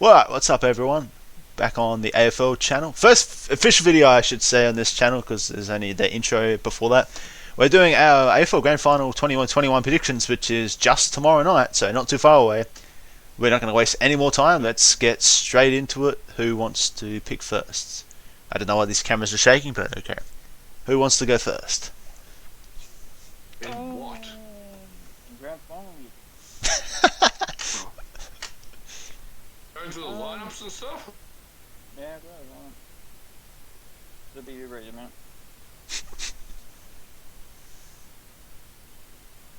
Well, what's up, everyone? Back on the AFL channel. First official video, I should say, on this channel because there's only the intro before that. We're doing our AFL Grand Final 21-21 predictions, which is just tomorrow night, so not too far away. We're not going to waste any more time. Let's get straight into it. Who wants to pick first? I don't know why these cameras are shaking, but okay. Who wants to go first? In what? Grand final. Going through the lineups and stuff? Yeah, great one. It'll be ready, man.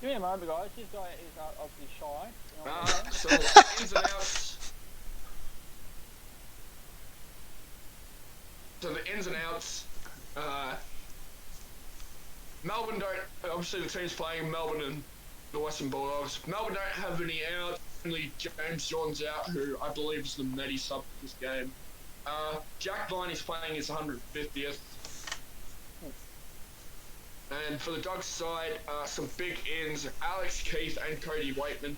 Give me a moment, guys. This guy is obviously shy. You know what I'm saying? So the ins and outs. So the ins and outs. Melbourne don't. Obviously, the team's playing Melbourne and the Western Bulldogs. Melbourne don't have any out. Only James John's out, who I believe is the Medi sub this game. Jack Viney's playing his 150th. And for the Dogs side, some big ins. Alex Keith and Cody Waitman,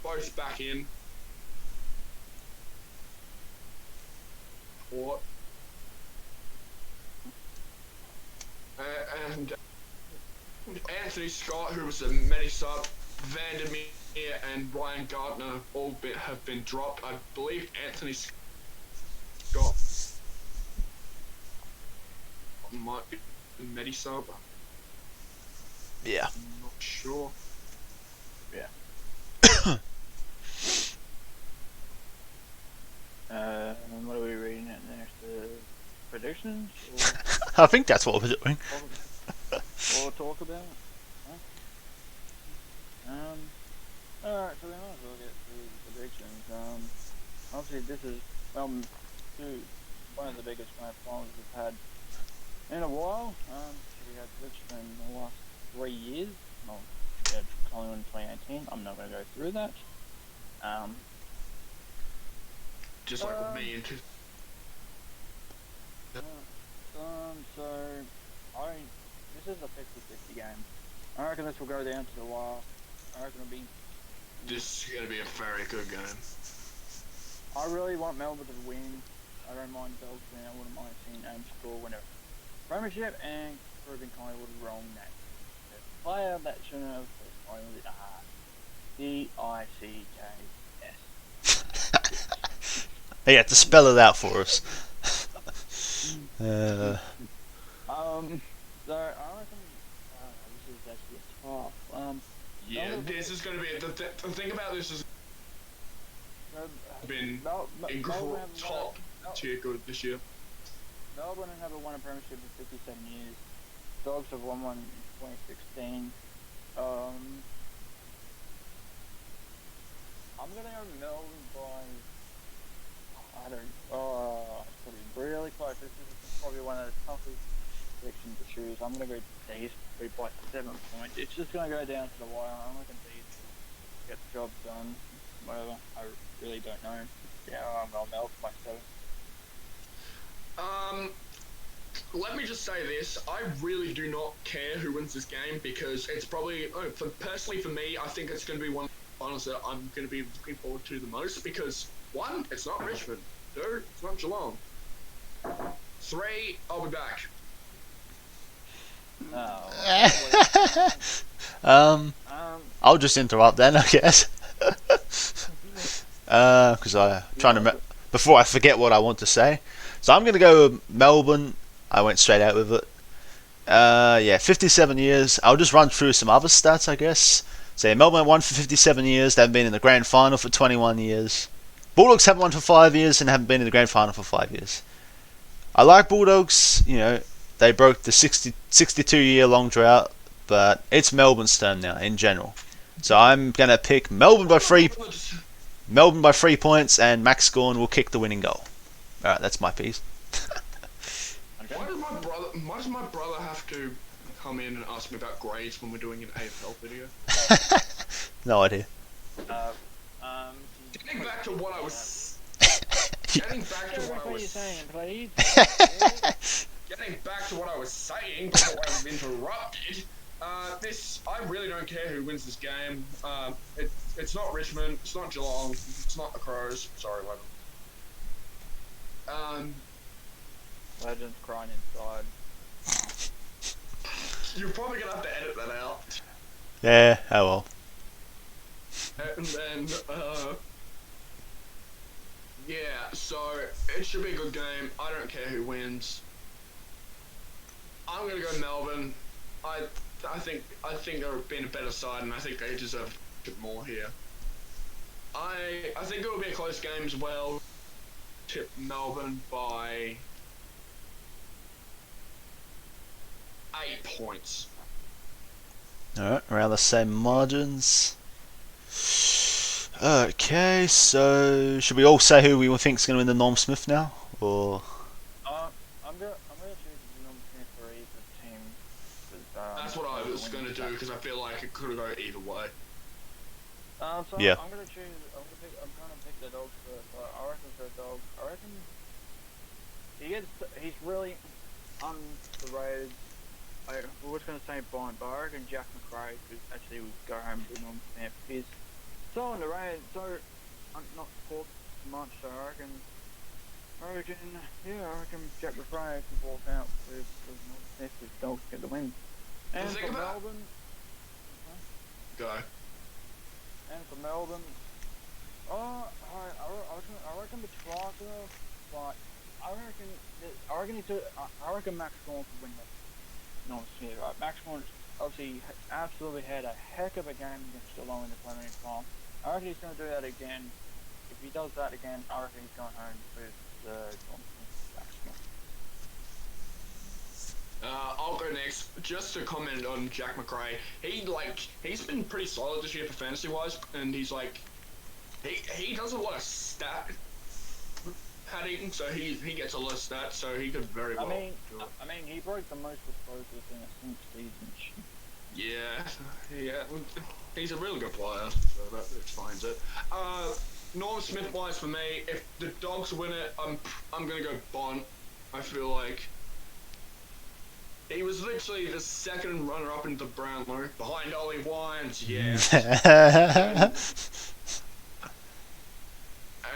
both back in. What? And Anthony Scott, who was a Medi sub, Vandermeer and Ryan Gardner have been dropped. I believe Anthony Scott might be a Medi sub. Yeah. I'm not sure. Yeah. And what are we reading at next? Predictions? I think that's what we're doing. Or talk about? Alright, so we might as well get through the predictions. Obviously this is one of the biggest grand finals we've had in a while. We had Richmond in the last 3 years. Well, we had Collingwood in 2018. I'm not going to go through that. Just like with me and So, this is a 50-50 game. I reckon this will go down to the wire. I reckon it'll be... this is going to be a very good game. I really want Melbourne to win. I don't mind Dogs winning. I wouldn't mind seeing score win a premiership and proving Collingwood wrong that the player that shouldn't have Collingwood D-I-C-K-S. You have to spell it out for us. So I reckon this is actually tough. Yeah, this is going to be... The thing about this is been top tier good this year. Melbourne haven't won a premiership in 57 years. Dogs have won one in 2016. I'm gonna go Melbourne by... it's probably really close. This is probably one of the toughest predictions to choose. I'm gonna go D's by 7 points. It's just gonna go down to the wire. I'm not gonna D's to get the job done. Whatever. I really don't know. Yeah, I'm going Melbourne by 7. Let me just say this. I really do not care who wins this game because it's probably... personally for me, I think it's going to be one of the finals that I'm going to be looking forward to the most because, 1, it's not Richmond. 2, it's not Geelong. 3, I'll be back. I'll just interrupt then, I guess. Because I'm trying to remember before I forget what I want to say. So I'm going to go with Melbourne. I went straight out with it. Yeah, 57 years. I'll just run through some other stats, I guess. So yeah, Melbourne won for 57 years. They haven't been in the grand final for 21 years. Bulldogs haven't won for 5 years and haven't been in the grand final for 5 years. I like Bulldogs. You know, they broke the 62-year long drought, but it's Melbourne's turn now in general. So I'm going to pick Melbourne by 3 points, and Max Gawn will kick the winning goal. Alright, that's my piece. Why does my brother have to come in and ask me about grades when we're doing an AFL video? No idea. Getting back to what I was... Getting back to what I was saying, please. Getting back to what I was saying before I was interrupted. I really don't care who wins this game. It's not Richmond, it's not Geelong, it's not the Crows. Sorry, Levin. Legends crying inside. You're probably gonna have to edit that out. Yeah, oh well. And then, yeah, so it should be a good game. I don't care who wins. I'm gonna go Melbourne. I think they've been a better side, and I think they deserve a bit more here. I think it will be a close game as well. Tip Melbourne by 8 points. Alright, around the same margins. Okay, so should we all say who we think is going to win the Norm Smith now, or? I'm gonna choose the number 3 for team. That's what I was gonna do because I feel like it could go either way. So Yeah. I'm gonna pick the Dogs first. I reckon for the Dogs, I reckon he's really underrated. I was gonna say Bond, but I reckon Jack McRae could actually go home with Norm Smith. He's so underrated, so not talked much. So I reckon Jack McRae can walk out with Norm Smith if Dogs get the win. And for Melbourne, Go. and for Melbourne, I reckon Petrarca, but I reckon Max Gawn could win the Norm Smith. Right? Max Gawn obviously absolutely had a heck of a game against Geelong in the preliminary final. I reckon he's going to do that again. If he does that again, I reckon he's going home with the Norm Smith. Max Gawn. I'll go next. Just to comment on Jack McRae, he's been pretty solid this year for fantasy wise, and he's like, he does a lot of stat padding, so he gets a lot of stats, so he could very well. I do it. mean, he broke the most explosive in a single season. Yeah, he's a really good player, so that explains it. Norm Smith wise for me, if the Dogs win it, I'm gonna go Bond. I feel like he was literally the second runner-up in the Brownlow, behind Ollie Wines, yeah.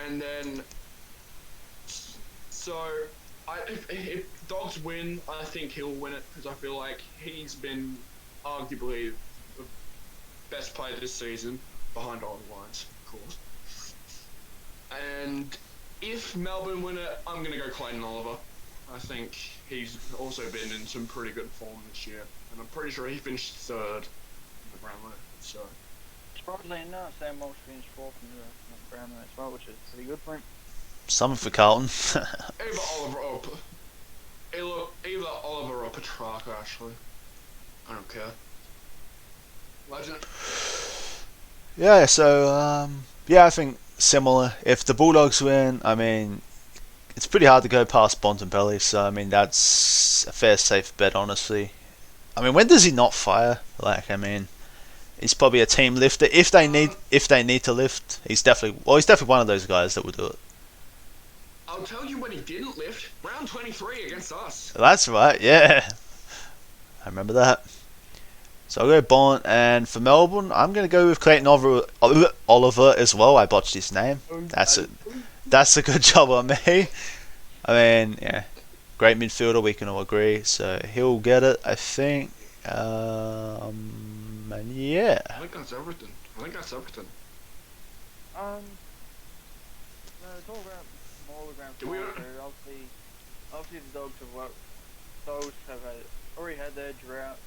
And then, so, if Dogs win, I think he'll win it, because I feel like he's been arguably the best player this season, behind Ollie Wines, of course. And if Melbourne win it, I'm going to go Clayton Oliver. I think he's also been in some pretty good form this year, and I'm pretty sure he finished third in the Brownlow, so. Surprisingly enough, Sam Walsh finished 4th in the Brownlow as well, which is pretty good for him. Something for Carlton. Either Oliver or Petrarca, actually. I don't care. Legend. Yeah, so yeah, I think similar. If the Bulldogs win, I mean, it's pretty hard to go past Bontempelli, so I mean that's a fair safe bet, honestly. I mean, when does he not fire? Like, I mean, he's probably a team lifter. If they need to lift, he's definitely one of those guys that will do it. I'll tell you when he didn't lift. Round 23 against us. That's right, yeah. I remember that. So I'll go Bont, and for Melbourne, I'm going to go with Clayton Oliver as well. I botched his name. That's a good job on me. I mean, yeah, great midfielder, we can all agree. So he'll get it, I think. And yeah. I think that's everything. No, it's all about more the grand final. Obviously the Dogs have already had their drought.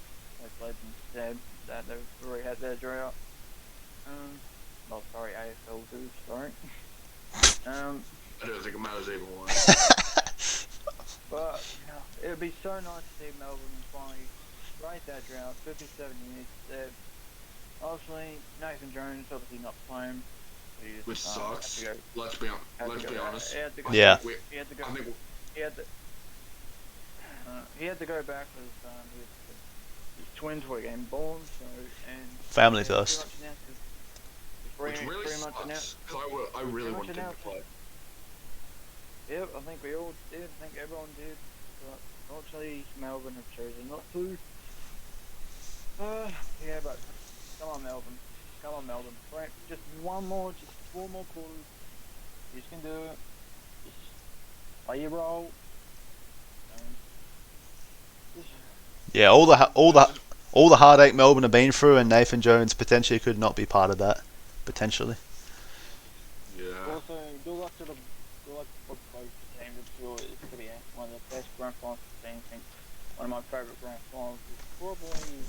Like Legend said, that they've already had their drought. AFLDoof, sorry. I don't think it matters either one. But it would be so nice to see Melbourne finally break that drought. 57 years. Obviously, Nathan Jones obviously not playing. Which sucks. Let's be honest. Yeah. He had to go. He had to go back with his twins were getting born. Family first. Which really sucks. I really wanted him to play. Yep, I think we all did. I think everyone did. But unfortunately, Melbourne have chosen not to. Yeah, but come on, Melbourne. Right, just four more quarters. You can do it. play role. Yeah, all the heartache Melbourne have been through, and Nathan Jones potentially could not be part of that. Potentially. Yeah. Also, good luck for both teams. I'm sure it's going to be one of the best grand finals I've seen. I think one of my favourite grand finals is probably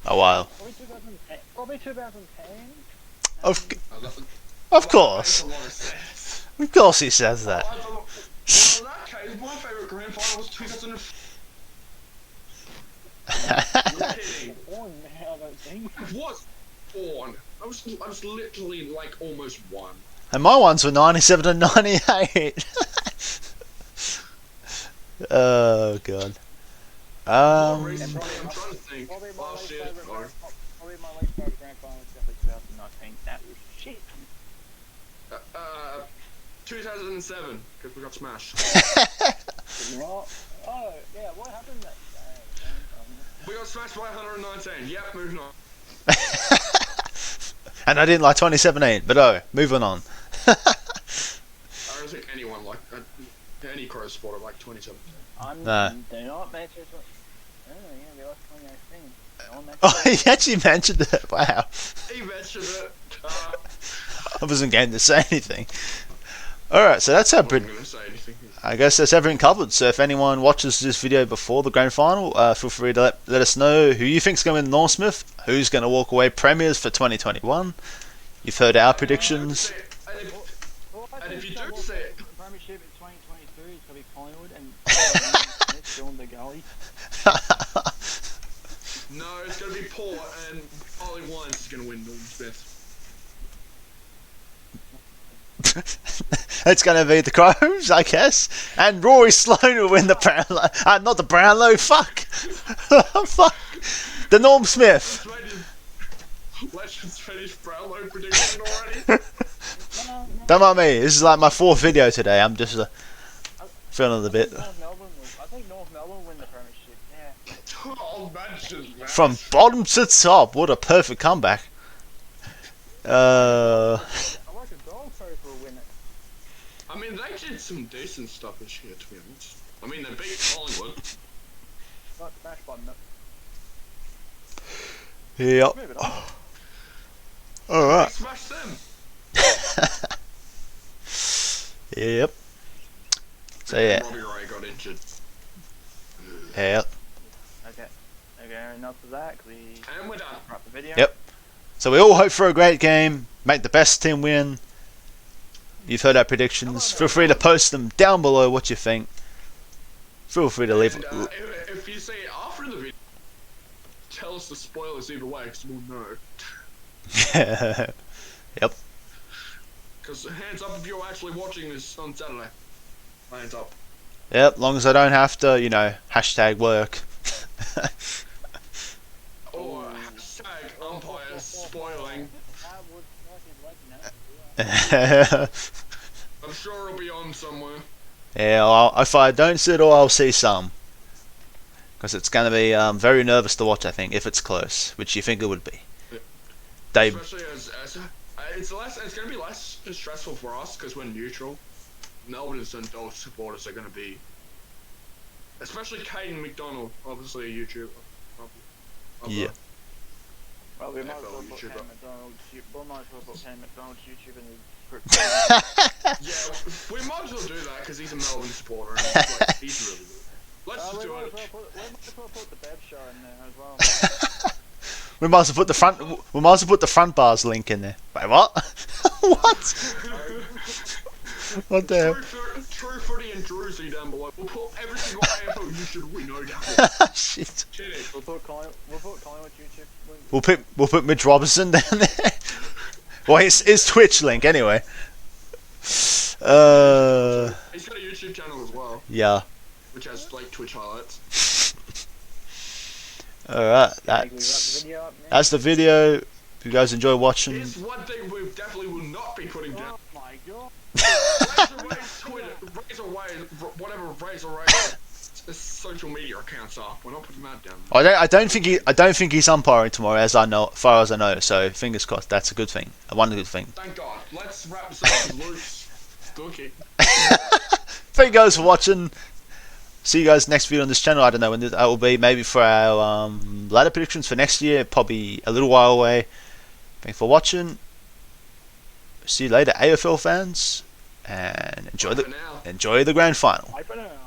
A while. probably 2010. Probably 2010. Of course. Of course he says that. Well, in that case, my favourite grand final was 2004. You're kidding. I don't think. I was born. I was literally like almost one. And my ones were 97 and 98. Oh god. I'm trying to think. Probably my Oh least shit. favourite Or, probably my least favourite grand final is definitely 2019. That was shit. 2007, because we got smashed. Oh, yeah, what happened that day? We got smashed by 119. Yep, moving on. And I didn't like 2017, but oh, moving on. I don't think anyone like any crow sport like 2017. Do not mention it. Oh, yeah, we lost 2018. Don't mention Oh, he actually mentioned it. Wow. He mentioned it. I wasn't going to say anything. Alright, so that's our Wasn't gonna say anything. I guess that's everything covered. So if anyone watches this video before the grand final, feel free to let us know who you think's going to win Norm Smith, who's going to walk away premiers for 2021. You've heard our predictions. And if you do see it, Premiership in 2022 is going to be Collingwood and still in the gully. no, it's going to be Port and Ollie Wines is going to win Norm Smith. It's going to be the Crows, I guess. And Rory Sloane will win the Brownlow. Not the Brownlow, fuck. Fuck. The Norm Smith. Let's just finish Brownlow prediction already. Don't mind me. This is like my 4th video today. I'm just feeling a bit. I think North Melbourne win the Premiership, yeah. Oh, imagine that. From bottom to top. What a perfect comeback. I like a dog for a win it. I mean, they did some decent stuff this year, to be honest. I mean, they beat Collingwood. Not smashed by no. Yep. Move it on. They Alright. smashed them. Yep. So yeah. Robbie Ray got injured. Yep. Okay, enough of that. And we're done. Wrap the video. Yep. So we all hope for a great game. Make the best team win. You've heard our predictions. Feel free to post them down below what you think. Feel free to leave. And, if you see it after the video, tell us the spoilers either way, because we'll know. Yep. Because hands up if you're actually watching this on Saturday. Hands up. Yep. Long as I don't have to, hashtag work. Or hashtag umpires spoiling. I'm sure it'll be on somewhere. Yeah. If I don't see it all, I'll see some. Because it's going to be very nervous to watch, I think, if it's close, which you think it would be. Dave. Especially as it's going to be less stressful for us because we're neutral. Melbourne and Dog supporters are going to be, especially Caden McDonald, obviously a YouTuber. Yeah. Well, we might as AFL well put YouTuber. Ken McDonald's YouTube in the Yeah, we might as well do that because he's a Melbourne supporter and like, he's really good. Let's just we do might it. as well put the Bev show in there as well. We might as well put the front. We might as well put the front bars link in there. Wait, what? What? What the hell? True Footy and Druzy down below. We'll put every single AFL YouTube we know down below. Shit. Shit. We'll put Collingwood YouTube. We'll put Mitch Robertson down there. Well, his Twitch link anyway. He's got a YouTube channel as well, Yeah. which has like Twitch highlights. Alright, that's the video. If you guys enjoy watching. Here's one thing we definitely will not be putting down. Oh my god. Razor Razor Twitter, Razor Razor, whatever Razor Razor social media accounts are. We're not putting that down. I don't think he's umpiring tomorrow, as far as I know. So fingers crossed. That's a good thing. One good thing. Thank God. Let's wrap this up with Luke's cookie. Thank you guys for watching. See you guys next video on this channel. I don't know when that will be. Maybe for our ladder predictions for next year. Probably a little while away. Thanks for watching. See you later, AFL fans, and enjoy the grand final. Bye for now.